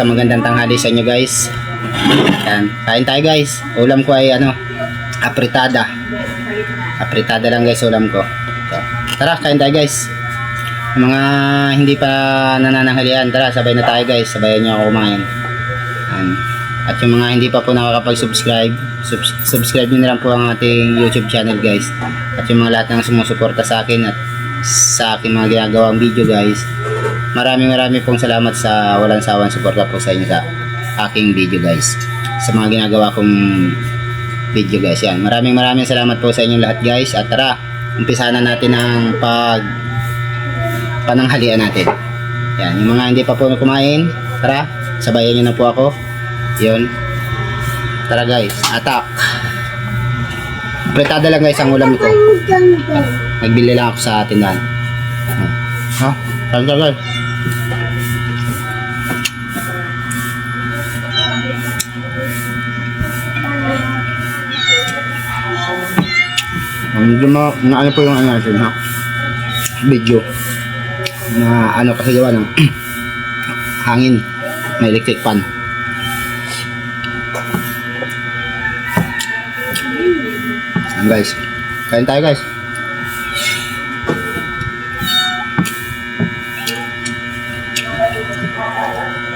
Magandang tanghali sa inyo guys. Yan, kain tayo guys. Ulam ko ay apritada. Apritada lang guys ulam ko. So, tara kain tayo guys. Yung mga hindi pa nanananghalian, tara sabay na tayo guys. Sabayan niyo ako kumain. Yan. At yung mga hindi pa po nakakapag-subscribe, subscribe niyo na lang po ang ating YouTube channel guys. At yung mga lahat ng sumusuporta sa akin at sa aking mga ginagawang video guys, maraming pong salamat sa walang sawang suporta po sa inyo sa aking video guys, sa mga ginagawa kong video guys. Yan, maraming salamat po sa inyong lahat guys. At tara, umpisahan na natin ang pananghalian natin. Yan, yung mga hindi pa po kumain, tara, sabayan nyo na po ako. Yun, tara guys, atak. Apritada lang guys ang ulam ko. Nagbili lang ako sa tindahan. Ha? Saan ka guys? Na ano po yung ano natin ha? Video. Na ano kasi gawa ng hangin. May electric fan. Ayan guys. Kain tayo guys.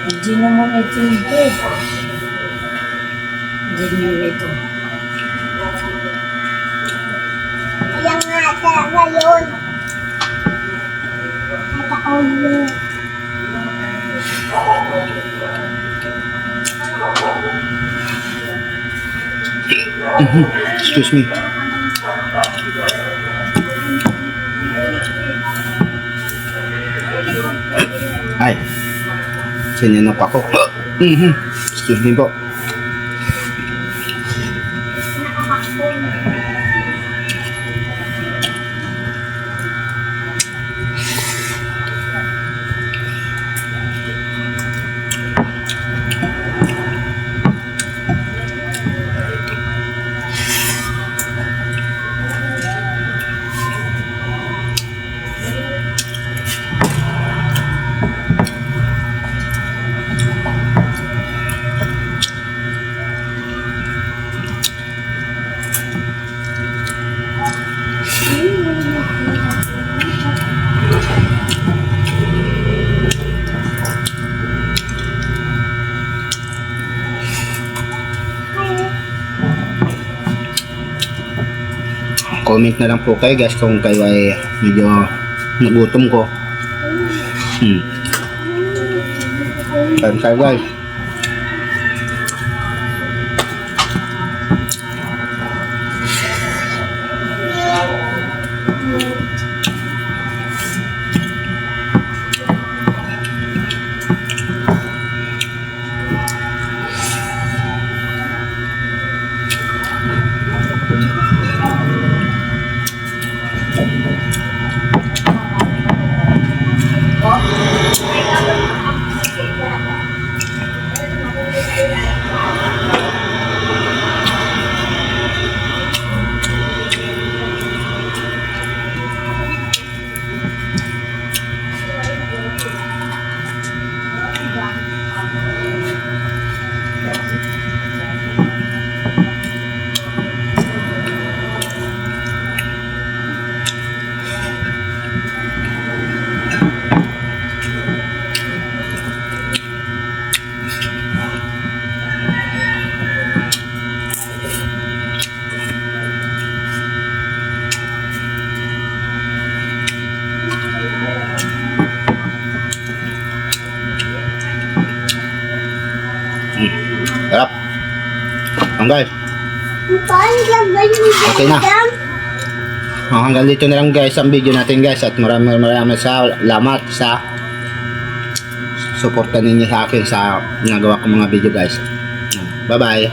Hindi naman ito yung bread. Hindi naman ito. Yang ada ngayon. Ada ulo. Excuse me. Ay. Sinanap ako. Excuse me po. Comment na lang po kayo guys kung kayo ay medyo nagutom ko. Kain tayo guys. Sarap. Ang guys. Okay na. Hanggang dito na lang guys ang video natin guys. At maraming salamat sa suporta ninyo sa akin sa ginagawa kong mga video guys. Bye bye.